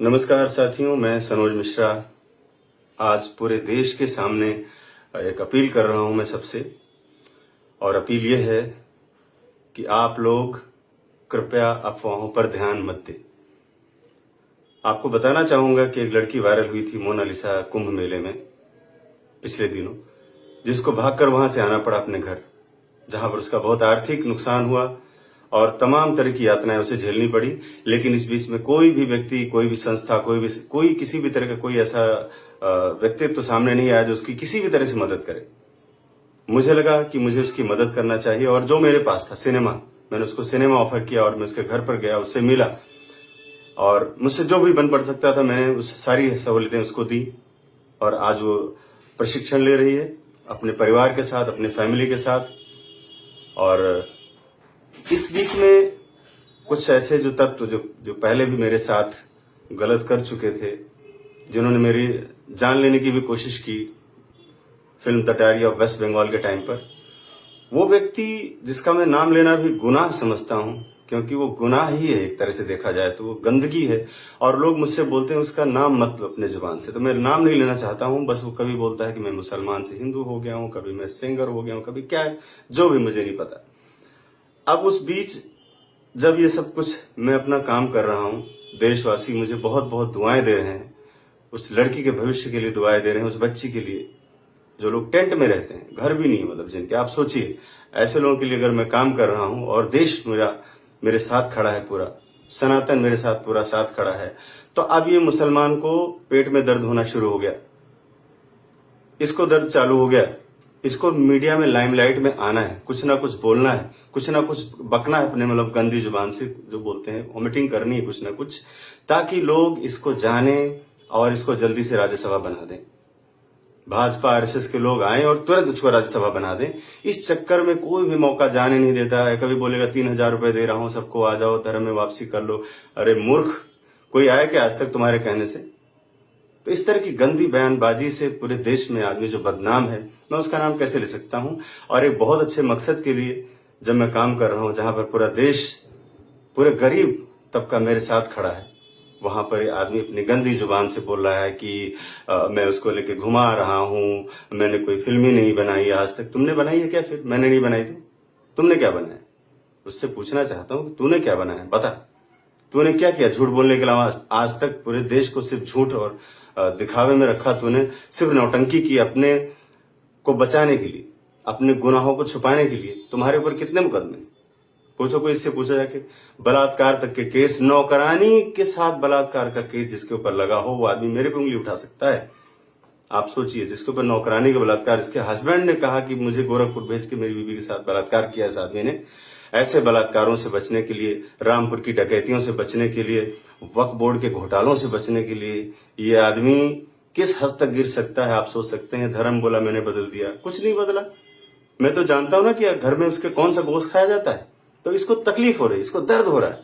नमस्कार साथियों, मैं सनोज मिश्रा आज पूरे देश के सामने एक अपील कर रहा हूं मैं सबसे। और अपील यह है कि आप लोग कृपया अफवाहों पर ध्यान मत दें। आपको बताना चाहूंगा कि एक लड़की वायरल हुई थी मोनालिसा कुंभ मेले में पिछले दिनों, जिसको भागकर वहां से आना पड़ा अपने घर, जहां पर उसका बहुत आर्थिक नुकसान हुआ और तमाम तरह की यातनाएं उसे झेलनी पड़ी। लेकिन इस बीच में कोई भी व्यक्ति, कोई भी संस्था, कोई किसी भी तरह का कोई ऐसा व्यक्तित्व तो सामने नहीं आया जो उसकी किसी भी तरह से मदद करे। मुझे लगा कि मुझे उसकी मदद करना चाहिए और जो मेरे पास था सिनेमा, मैंने उसको सिनेमा ऑफर किया और मैं उसके घर पर गया, उससे मिला और मुझसे जो भी बन पड़ सकता था मैंने उस सारी सहूलियतें उसको दी। और आज वो प्रशिक्षण ले रही है अपने परिवार के साथ, अपने फैमिली के साथ। और इस बीच में कुछ ऐसे जो तत्व जो पहले भी मेरे साथ गलत कर चुके थे, जिन्होंने मेरी जान लेने की भी कोशिश की film the diary of West Bengal के टाइम पर, वो व्यक्ति जिसका मैं नाम लेना भी गुनाह समझता हूं, क्योंकि वो गुनाह ही है एक तरह से देखा जाए तो, वो गंदगी है। और लोग मुझसे बोलते हैं उसका नाम मत लो अपने जुबान से, तो मैं नाम नहीं लेना चाहता हूं। बस वो कभी बोलता है कि मैं मुसलमान से हिंदू हो गया हूं, कभी मैं सिंगर हो गया हूं, कभी क्या है, जो भी मुझे नहीं पता। अब उस बीच जब ये सब कुछ मैं अपना काम कर रहा हूं, देशवासी मुझे बहुत बहुत दुआएं दे रहे हैं, उस लड़की के भविष्य के लिए दुआएं दे रहे हैं, उस बच्ची के लिए। जो लोग टेंट में रहते हैं, घर भी नहीं मतलब जिनके, आप सोचिए ऐसे लोगों के लिए अगर मैं काम कर रहा हूं और देश मेरे साथ खड़ा है, पूरा सनातन मेरे साथ पूरा साथ खड़ा है, तो अब ये मुसलमान को पेट में दर्द होना शुरू हो गया, इसको दर्द चालू हो गया, इसको मीडिया में लाइमलाइट में आना है, कुछ ना कुछ बोलना है, कुछ ना कुछ बकना है अपने मतलब गंदी जुबान से, जो बोलते हैं वॉमिटिंग करनी है कुछ ना कुछ, ताकि लोग इसको जाने और इसको जल्दी से राज्यसभा बना दें। भाजपा आरएसएस के लोग आए और तुरंत उसको राज्यसभा बना दें। इस चक्कर में कोई भी मौका जाने नहीं देता है। कभी बोलेगा 3,000 रुपए दे रहा हूं, सबको आ जाओ, धर्म में वापसी कर लो। अरे मूर्ख, कोई आया क्या आज तक तुम्हारे कहने से? तो इस तरह की गंदी बयानबाजी से पूरे देश में आदमी जो बदनाम है, मैं उसका नाम कैसे ले सकता हूं? और एक बहुत अच्छे मकसद के लिए जब मैं काम कर रहा हूं, जहां पर पूरा देश, पूरे गरीब तबका मेरे साथ खड़ा है, वहां पर आदमी अपनी गंदी जुबान से बोल रहा है कि मैं उसको लेके घुमा रहा हूं, मैंने कोई फिल्म ही नहीं बनाई आज तक। तुमने बनाई है क्या? फिर मैंने नहीं बनाई तो तुमने क्या बनाया? उससे पूछना चाहता हूं कि तूने क्या बनाया, बता। तूने क्या किया झूठ बोलने के अलावा? आज तक पूरे देश को सिर्फ झूठ और दिखावे में रखा तूने, सिर्फ नौटंकी की अपने को बचाने के लिए, अपने गुनाहों को छुपाने के लिए। तुम्हारे ऊपर कितने मुकदमे? पूछो, कोई इससे पूछा जाके। बलात्कार तक के केस, नौकरानी के साथ बलात्कार का केस जिसके ऊपर लगा हो, वो आदमी मेरे पे उंगली उठा सकता है? आप सोचिए, जिसके ऊपर नौकरानी का बलात्कार, इसके हस्बैंड ने कहा कि मुझे गोरखपुर भेज के मेरी बीवी के साथ बलात्कार किया इस आदमी ने। ऐसे बलात्कारों से बचने के लिए, रामपुर की डकैतियों से बचने के लिए, वक्फ बोर्ड के घोटालों से बचने के लिए ये आदमी किस हद तक गिर सकता है आप सोच सकते हैं। धर्म बोला मैंने बदल दिया, कुछ नहीं बदला। मैं तो जानता हूं ना कि घर में उसके कौन सा गोश्त खाया जाता है, तो इसको तकलीफ हो रही है, इसको दर्द हो रहा है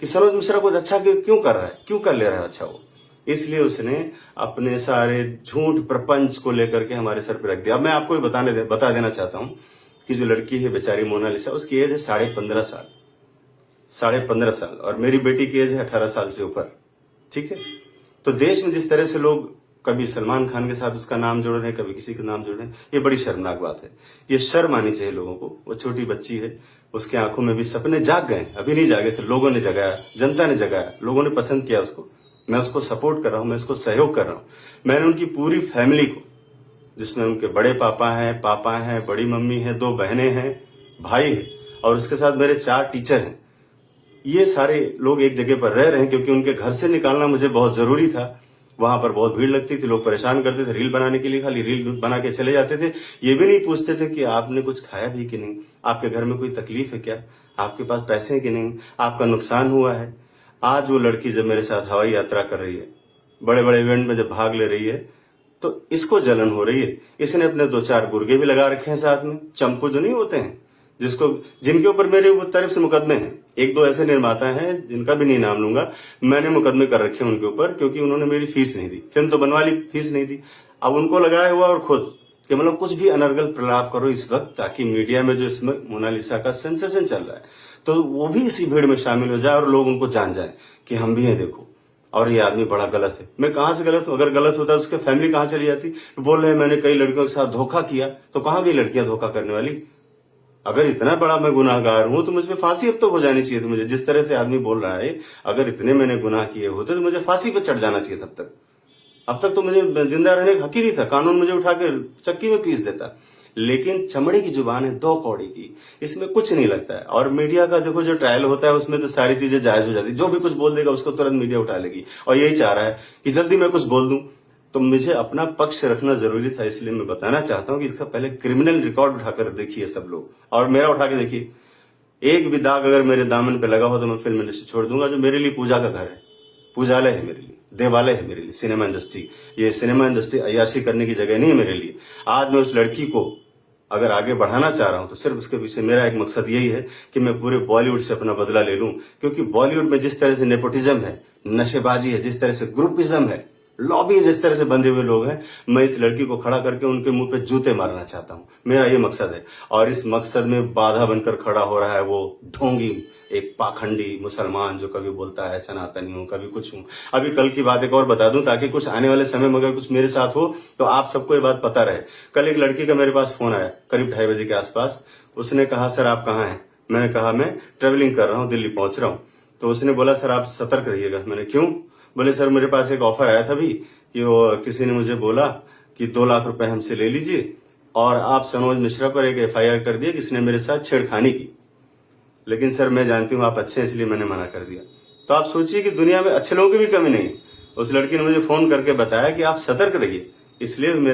कि सनोज मिश्रा कुछ अच्छा क्यों कर रहा है, क्यों कर ले रहा है अच्छा वो। इसलिए उसने अपने सारे झूठ प्रपंच को लेकर के हमारे सर पर रख दिया। अब मैं आपको बता देना चाहता हूं कि जो लड़की है बेचारी मोनालिसा, उसकी एज है 15.5 साल, 15.5 साल, और मेरी बेटी की एज है 18 साल से ऊपर। ठीक है, तो देश में जिस तरह से लोग कभी सलमान खान के साथ उसका नाम जोड़ रहे हैं, कभी किसी का नाम जोड़ रहे हैं, ये बड़ी शर्मनाक बात है। ये शर्म आनी चाहिए लोगों को। वो छोटी बच्ची है, उसके आंखों में भी सपने जाग गए, अभी नहीं जागे थे, लोगों ने जगाया, जनता ने जगाया, लोगों ने पसंद किया उसको। मैं उसको सपोर्ट कर रहा हूं, मैं उसको सहयोग कर रहा हूं। मैंने उनकी पूरी फैमिली को, जिसमें उनके बड़े पापा हैं, बड़ी मम्मी है, 2 बहनें हैं, भाई है, और उसके साथ मेरे 4 टीचर हैं, ये सारे लोग एक जगह पर रह रहे हैं क्योंकि उनके घर से निकालना मुझे बहुत जरूरी था। वहां पर बहुत भीड़ लगती थी, लोग परेशान करते थे रील बनाने के लिए, खाली रील बना के चले जाते थे। ये भी नहीं पूछते थे कि आपने कुछ खाया भी कि नहीं, आपके घर में कोई तकलीफ है क्या, आपके पास पैसे हैं कि नहीं, आपका नुकसान हुआ है। आज वो लड़की जब मेरे साथ हवाई यात्रा कर रही है, बड़े बड़े इवेंट में जब भाग ले रही है, तो इसको जलन हो रही है। इसने अपने 2-4 गुर्गे भी लगा रखे हैं साथ में, चंपू जो नहीं होते हैं, जिनके ऊपर मेरे तरफ से मुकदमे हैं। 1-2 ऐसे निर्माता हैं जिनका भी नहीं नाम लूंगा, मैंने मुकदमे कर रखे हैं उनके ऊपर, क्योंकि उन्होंने मेरी फीस नहीं दी, फिल्म तो बनवा ली, फीस नहीं दी। अब उनको लगाया हुआ और खुद कि मतलब कुछ भी अनर्गल प्रलाप करो इस वक्त, ताकि मीडिया में जो इसमें मोनालिसा का सेंसेशन चल रहा है, तो वो भी इसी भीड़ में शामिल हो जाए और लोग उनको जान जाए कि हम भी हैं, देखो। और ये आदमी बड़ा गलत है। मैं कहां से गलत हूं? अगर गलत होता उसके फैमिली कहां चली जाती? बोल रहे हैं मैंने कई लड़कियों के साथ धोखा किया, तो कहां गई लड़कियां धोखा करने वाली? अगर इतना बड़ा मैं गुनाहगार हूं तो मुझ पे फांसी अब तक हो जानी चाहिए थी। मुझे जिस तरह से आदमी बोल रहा है, अगर इतने मैंने गुनाह किए होते तो मुझे फांसी पे चढ़ जाना चाहिए तब तक। अब तक तो मुझे जिंदा रहने का हक ही नहीं था, कानून मुझे उठा के चक्की में पीस देता। लेकिन चमड़े की जुबान है 2 कौड़ी की, इसमें कुछ नहीं लगता है। और मीडिया का देखो जो ट्रायल होता है उसमें तो सारी चीजें जायज हो जाती है। जो भी कुछ बोल देगा उसको तुरंत मीडिया उठा लेगी और यही चाह रहा है कि जल्दी मैं कुछ बोल दूं। तो मुझे अपना पक्ष रखना जरूरी था, इसलिए मैं बताना चाहता हूं कि इसका पहले क्रिमिनल रिकॉर्ड उठाकर देखिए सब लोग, और मेरा उठा के देखिए। एक भी दाग अगर मेरे दामन पे लगा हो तो मैं फिल्म इंडस्ट्री छोड़ दूंगा, जो मेरे लिए पूजा का घर है, पूजालय है मेरे लिए, देवालय है मेरे लिए। सिनेमा इंडस्ट्री, ये सिनेमा इंडस्ट्री अय्याशी करने की जगह नहीं है मेरे लिए। आज मैं उस लड़की को अगर आगे बढ़ाना चाह रहा हूं तो सिर्फ उसके पीछे मेरा एक मकसद यही है कि मैं पूरे बॉलीवुड से अपना बदला ले लूं। क्योंकि बॉलीवुड में जिस तरह से नेपोटिज्म है, नशेबाजी है, जिस तरह से ग्रुपिज्म है, लॉबी जिस तरह से बंधे हुए लोग हैं, मैं इस लड़की को खड़ा करके उनके मुंह पे जूते मारना चाहता हूं। मेरा ये मकसद है। और इस मकसद में बाधा बनकर खड़ा हो रहा है वो ढोंगी, एक पाखंडी मुसलमान जो कभी बोलता है सनातनी हूं, कभी कुछ हूं। अभी कल की बात एक और बता दूं ताकि कुछ आने वाले समय में अगर कुछ मेरे साथ हो तो आप सबको ये बात पता रहे। कल एक लड़की का मेरे पास फोन आया करीब 2:30 बजे के आसपास। उसने कहा सर आप कहाँ हैं? मैंने कहा मैं ट्रेवलिंग कर रहा हूँ, दिल्ली पहुंच रहा हूँ। तो उसने बोला सर आप सतर्क रहिएगा। मैंने क्यों? बोले सर मेरे पास एक ऑफर आया था अभी कि वो किसी ने मुझे बोला कि 2 लाख रुपए हमसे ले लीजिए और आप सनोज मिश्रा पर एक FIR कर दिए किसने मेरे साथ छेड़खानी की। लेकिन सर मैं जानती हूं आप अच्छे हैं इसलिए मैंने मना कर दिया। तो आप सोचिए कि दुनिया में अच्छे लोगों की भी कमी नहीं है। उस लड़की ने मुझे फोन करके बताया कि आप सतर्क रहिए, इसलिए मेरा